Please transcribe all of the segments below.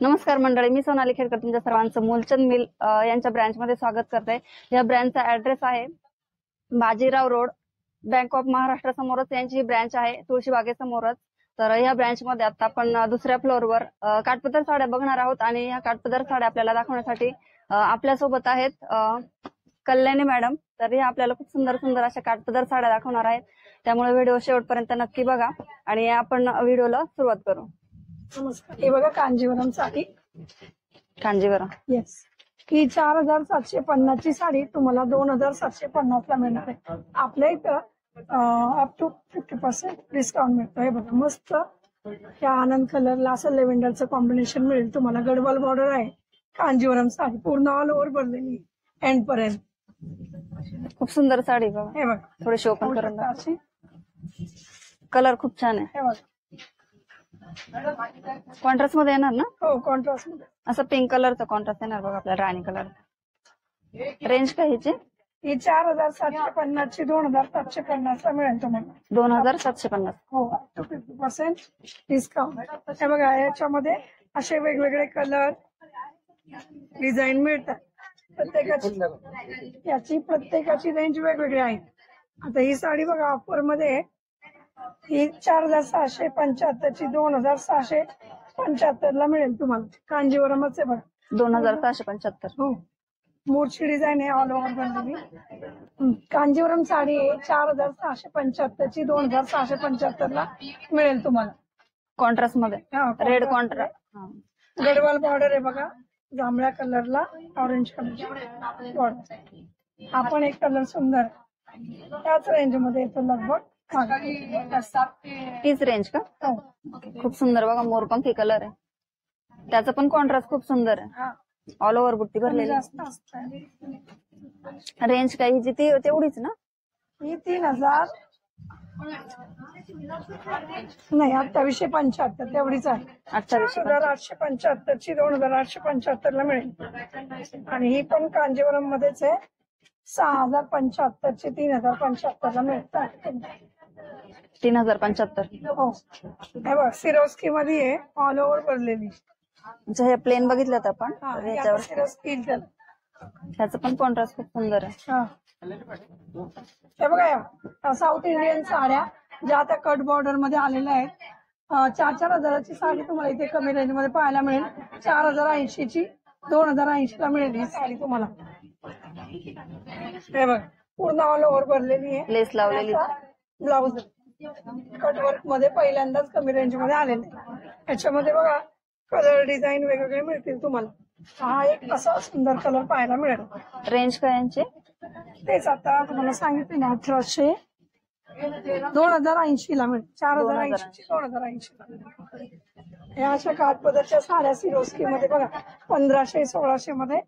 नमस्कार मंडळी, मी सोनाली खेडकर तुमच्या सर्वांचं मूलचंद मिल यांच्या ब्रँच मध्ये स्वागत करते। या ब्रँचचा ऍड्रेस आहे Bajirao road, bank of Maharashtra समोरच यांची ब्रँच आहे, तुळशीबागेसमोरच। तर या ब्रँच मध्ये आता आपण दुसऱ्या फ्लोअरवर काठपदर साड्या बघणार आहोत आणि या काठपदर साड्या आपल्याला दाखवण्यासाठी आपल्या सोबत आहेत कल्याणी मॅडम। तर हे आपल्याला खूप सुंदर सुंदर अशा काठपदर साड्या दाखवणार आहेत, त्यामुळे व्हिडिओ शेवटपर्यंत नक्की बघा आणि आपण व्हिडिओला सुरुवात करू। नमस्कार, हे बघा कांजीवरम साडी, कांजीवरम। येस, ही 4750 ची साडी तुम्हाला 2750 ला मिळणार आहे। आपल्या इथं अप टू 50% डिस्काउंट मिळतो। हे बघा मस्त या आनंद कलरला असं लेव्हेंडरचं कॉम्बिनेशन मिळेल तुम्हाला। गडवाल बॉर्डर आहे, कांजीवरम साडी पूर्ण ऑल ओव्हर भरलेली एंड पर्यंत। खूप सुंदर साडी बघा, हे बघा थोडीशी ओपन करून दाखव। कलर खूप छान आहे, हे बघा कॉन्ट्रास्ट मध्ये येणार ना? हो, कॉन्ट्रास्ट मध्ये असं पिंक कलरचा कॉन्ट्रास्ट येणार बघा आपल्याला, राणी कलर। रेंज काय ह्याची? ही 4750 ची 2750 ला मिळेल तुम्हाला। 2750। हो, अप टू 50% डिस्काउंट। हे बघा याच्यामध्ये असे वेगवेगळे कलर डिझाईन मिळतात, प्रत्येकाची रेंज वेगवेगळी आहे। आता ही साडी बघा ऑफर मध्ये ही 4675 ची 2675 ला मिळेल तुम्हाला। कांजीवरमच आहे बघा, 2775। हो, मोरची डिझाईन आहे ऑल ओव्हर बनलेली। कांजीवरम साडी आहे 4675 ची 2675 ला मिळेल तुम्हाला, कॉन्ट्रास्ट मध्ये, रेड कॉन्ट्रास्ट। गडवाल बॉर्डर आहे बघा, जांभळ्या कलरला ऑरेंज कलर बॉर्डर। हा पण एक कलर सुंदर, त्याच रेंज मध्ये येतो लगभग। तीच रेंज का? हो, खूप सुंदर बघा, मोरपंखी कलर आहे, त्याचं पण कॉन्ट्रास्ट खूप सुंदर आहे, ऑल ओव्हर बुट्टी भरलेली। जास्त असतं। रेंज काय हिची तेवढीच ना? ही 3000 नाही, 2875 तेवढीच आहे। 2875 ची 2875 ला मिळेल। आणि ही पण कांजीवरम मध्येच आहे, 6075 ची 3075 ला मिळेल। 3075। हो, हे बघ सिरोस्की मध्ये आहे, ऑल ओव्हर भरलेली। हे प्लेन बघितलं तर आपण, तर ह्याच्यावर सिरोस्की ह्याचं पण कॉन्ट्रास्ट खूप सुंदर आहे। हे बघा या साऊथ इंडियन साड्या ज्या आता कट बॉर्डर मध्ये आलेल्या आहेत, 4-4 हजाराची साडी तुम्हाला इथे कमी रेंज मध्ये पाहायला मिळेल। 4080 ची 2080 ला मिळेल ही साडी तुम्हाला। हे बघ पूर्ण ऑल ओव्हर भरलेली आहे, लेस लावलेली। ब्लाउज कटवर्क मध्ये पहिल्यांदाच कमी रेंज मध्ये आलेले। याच्यामध्ये बघा कलर डिझाईन वेगवेगळे मिळतील तुम्हाला। हा एक असा सुंदर कलर पाहायला मिळेल। रेंज काय यांची? तेच आता तुम्हाला सांगितले ना, 1800 2080 ला मिळेल। 4080 ची 2080 ला। या अशा काठपदरच्या साड्या सिरोस्की मध्ये बघा 1500-1600 मध्ये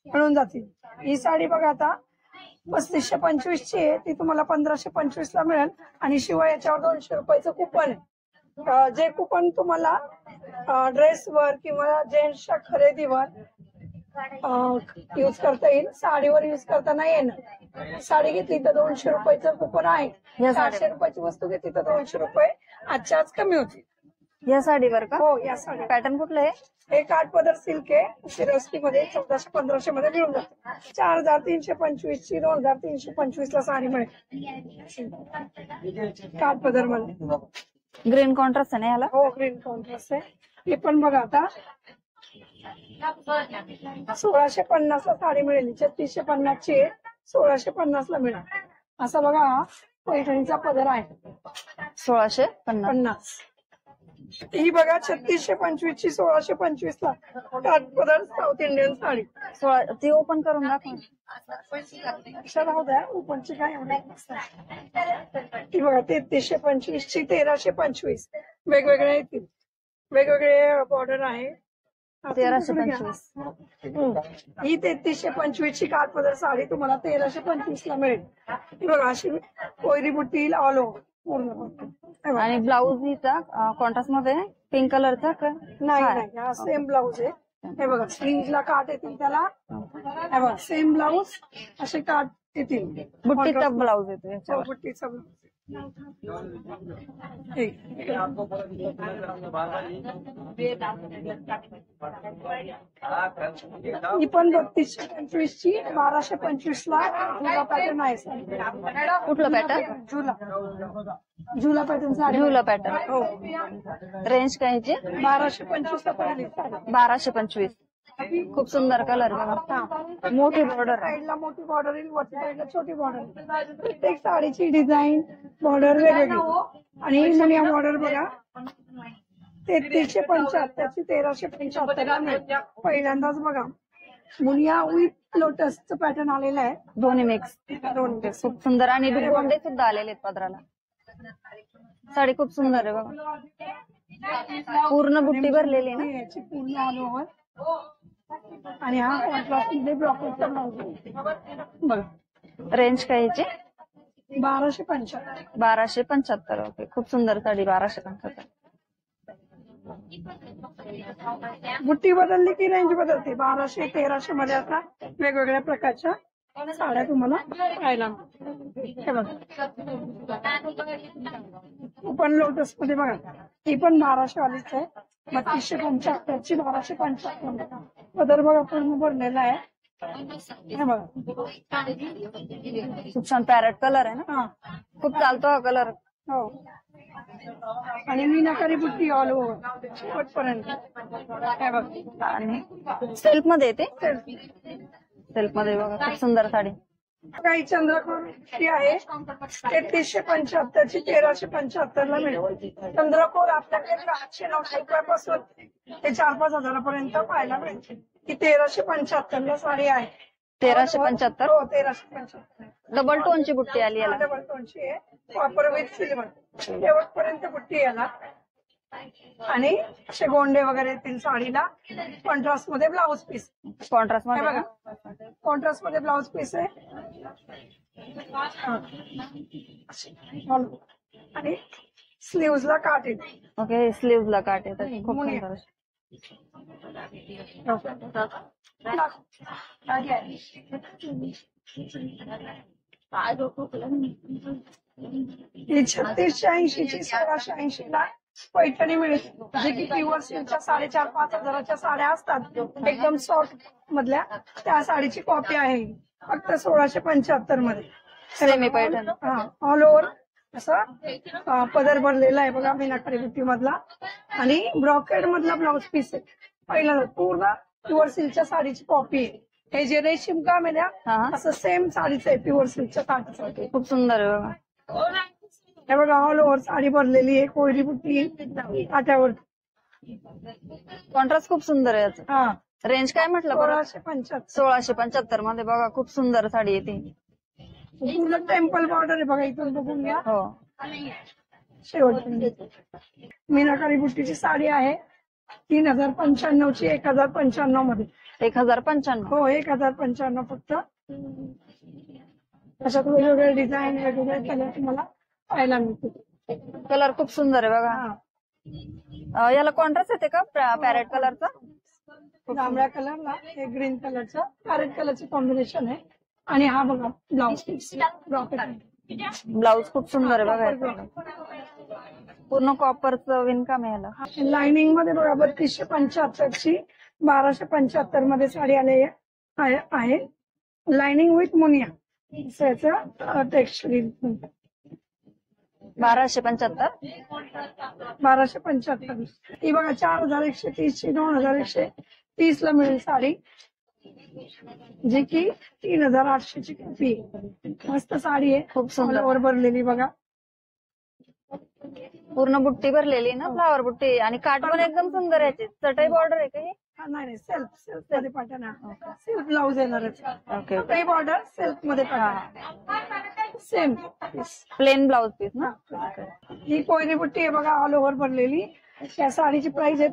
मिळून जातील। ही साडी बघा आता 3525 ची आहे, ती तुम्हाला 1525 ला मिळेल। आणि शिवाय याच्यावर 200 रुपयाचं कुपन आहे, जे कुपन तुम्हाला ड्रेसवर किंवा जेंट्सच्या खरेदीवर युज करता येईल, साडीवर युज करता नाही येणार। साडी घेतली तर 200 रुपयाचं कुपन आहे, 400 रुपयाची वस्तू घेतली तर 200 रुपये आजच्या आज कमी होतील या साडीवर का? हो, या साडी पॅटर्न कुठलं आहे? हे काठपदर सिल्क आहे, सिरोस्की मध्ये 1400-1500 मध्ये मिळून जाते। 4325 ची 2325 ला साडी मिळेल काठपदर मध्ये। ग्रीन कॉन्ट्रास्ट आहे ना याला? हो, ग्रीन कॉन्ट्रास्ट आहे। हे पण बघा आता 1650 ला साडी मिळेल, 3650 ची 1650 ला मिळेल। असं बघा पैठणीचा पदर आहे, 1650। ही बघा 3625 ची 1625 ला काठपदर साऊथ इंडियन साडी। ती ओपन करून दाखव। अशा राहू द्या, ओपनची काय एवढी। ही बघा 3325 ची 1325 वेगवेगळे येतील, वेगवेगळे बॉर्डर आहे। 1325। ही 3325 ची काठपदर साडी तुम्हाला 1325 ला मिळेल। ही बघा अशी कोयरी बुट्टी ऑल ओव्हर पूर्ण। आणि ब्लाऊज हिचा कॉन्ट्रास्ट मध्ये पिंक कलरचा का? नाही, हा सेम ब्लाऊज आहे। हे बघा स्लीव्हला काट येतील त्याला, हे बघा सेम ब्लाऊज असे काट येतील। बुट्टीचा ब्लाऊज येतो याच्यावर। बुट्टीचा ब्लाऊज ही पण 3225 ची 1225 ला झुला पॅटर्न आहे साडी. कुठलं पॅटर्न? झुला पॅटर्न साडी. झुला पॅटर्न. हो. रेंज काय ह्याची? 1225 ला पडेल ही साडी. 1225. खूप सुंदर कलर बघा. मोठी बॉर्डर. साईडला मोठी बॉर्डर येईल, वरच्या साईडला छोटी बॉर्डर. प्रत्येक साडीची डिझाईन बॉर्डर वेगवेगळी. आणि ही मुनिया बॉर्डर बघा 3375 ची 1375 पहिल्यांदाच बघा मुनिया विथ लोटसचं पॅटर्न आलेलं आहे. दोन्ही मिक्स. खूप सुंदर. आणि गोंडे सुद्धा आलेले आहेत पदराला. साडी खूप सुंदर आहे बघा. पूर्ण बुट्टी भरलेली आहे ना याची पूर्ण ऑल ओव्हर. आणि हा कॉन्ट्रास्ट मध्ये ब्रॉकेटचा ब्लाउज बघा. रेंज काय ह्याची? 1275. 1275. ओके. खूप सुंदर साडी. 1275. बुट्टी बदलली की रेंज बदलते. 1200 1300 मध्ये आता वेगवेगळ्या प्रकारच्या साड्या तुम्हाला पाहायला मिळतील. हे बघा पण लोटस मध्ये बघा ही पण 1200 वालीच आहे. 3275 ची 1275 पदर बघा पूर्ण भरलेला आहे. हे बघा खूप छान पॅरेट कलर आहे ना. हा खूप चालतो हा कलर. हो. आणि मीनाकारी बुट्टी ऑल ओव्हर शेवटपर्यंत. हे बघा आणि सिल्क मध्ये येते. सिल्क मध्ये बघा खूप सुंदर साडी. काही चंद्रकोर बुट्टी आहे 3375 ची 1375 ला मिळेल. चंद्रकोर आपल्याकडे 800-900 रुपयापासून ते 4-5 हजारापर्यंत पाहायला मिळते. ही 1375 ला साडी आहे. 1375. हो 1375. डबल टोनची बुट्टी आली याला. डबल टोनची आहे. कॉपर विथ सिल्वर शेवटपर्यंत बुट्टी याला. आणि असे गोंडे वगैरे येतील साडीला. कॉन्ट्रास्ट मध्ये ब्लाउज पीस. कॉन्ट्रास्ट मध्ये बघा कॉन्ट्रास्ट मध्ये ब्लाउज पीस आहे. आणि स्लीव्ह ला काट येते. ओके. स्लीव्ह ला काट येतात. खूप मुनिया. सुंदर. ही 3680 ची 1680 ला पैठणी मिळेल. जे की प्युअर सिल्कच्या 4.5-5 हजाराच्या साड्या असतात एकदम सॉफ्ट मधल्या त्या साडीची कॉपी आहे. फक्त 1675 मध्ये. सेमी पैठणी. ऑल ओव्हर असं पदर भरलेला आहे बघा मीनाकारी बुट्टी मधला. आणि ब्रॉकेड मधला ब्लाउज पीस आहे. पहिला पूर्ण प्युअर सिल्कच्या साडीची कॉपी आहे. हे जे रेशीम काम आहे ना असं सेम साडीचं आहे प्युअर सिल्कच्या साडीचं. खूप सुंदर आहे बघा. हे बघा ऑल ओव्हर साडी भरलेली आहे. कोयरी बुट्टी काट्यावर. कॉन्ट्रास्ट खूप सुंदर आहे याचं. हा रेंज काय म्हटलं बरं? 1675. 1675 मध्ये बघा खूप सुंदर साडी येते. पूर्ण टेम्पल बॉर्डर आहे बघा इथून बघून घ्या. हो. शेवट मीनाकारी बुट्टीची साडी आहे 3095 ची 1095 मध्ये. 1095. हो 1095 फक्त. अशात वेगवेगळे डिझाईन वेगवेगळे कलर तुम्हाला पाहायला मिळतील. कलर खूप सुंदर आहे बघा. याला कॉन्ट्रास्ट येते का पॅरेट कलरचा? जांभळ्या कलरला हे ग्रीन कलरचं पॅरेट कलरचं कॉम्बिनेशन आहे. आणि हा बघा ब्लाउज पीस ब्रॉकेट. ब्लाउज खूप सुंदर आहे बघा याचं. पूर्ण कॉपरचं विणकाम आहे याला. लाइनिंग मध्ये बघा 3275 ची 1275 मध्ये साडी आली आहे. Lining with Muniya texture. 1275. 1275 ही बघा 4130 ची 2130 ला मिळेल साडी. जी की 3800 ची कॉपी. मस्त साडी आहे. खूप सुंदर. वर भरलेली बघा. पूर्ण बुट्टी भरलेली ना फ्लावर बुट्टी. आणि काट पण एकदम सुंदर याची. चटई बॉर्डर आहे का ही? नाही सेल्फ मध्ये पॅटर्न आहे. सेल्फ ब्लाउज येणारच. ओके. चटई बॉर्डर सेल्फ मध्ये pattern same plain blouse piece ना. ही कोयरी बुट्टी आहे बघा ऑल ओव्हर भरलेली. या साडीची प्राइस आहे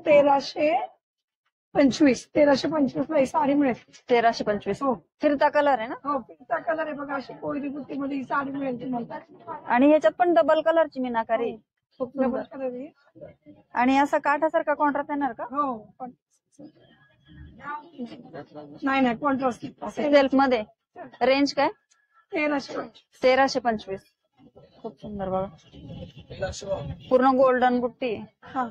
1325. 1325 ला ही साडी मिळेल. 1325. हो. फिरता कलर आहे ना. हो पिंता कलर आहे बघा. अशी कोयरी बुट्टी मध्ये ही साडी मिळेल तुम्हाला. आणि ह्याच्यात पण डबल कलरची मीनाकारी. खूप डबल सुंदर. कलर आहे. आणि असा काठासारखा कॉन्ट्रास्ट येणार का? हो नाही कॉन्ट्रास्ट सेल्फ मध्ये. रेंज काय? 1325. 1325. खूप सुंदर बघा. पूर्ण गोल्डन बुट्टी. हा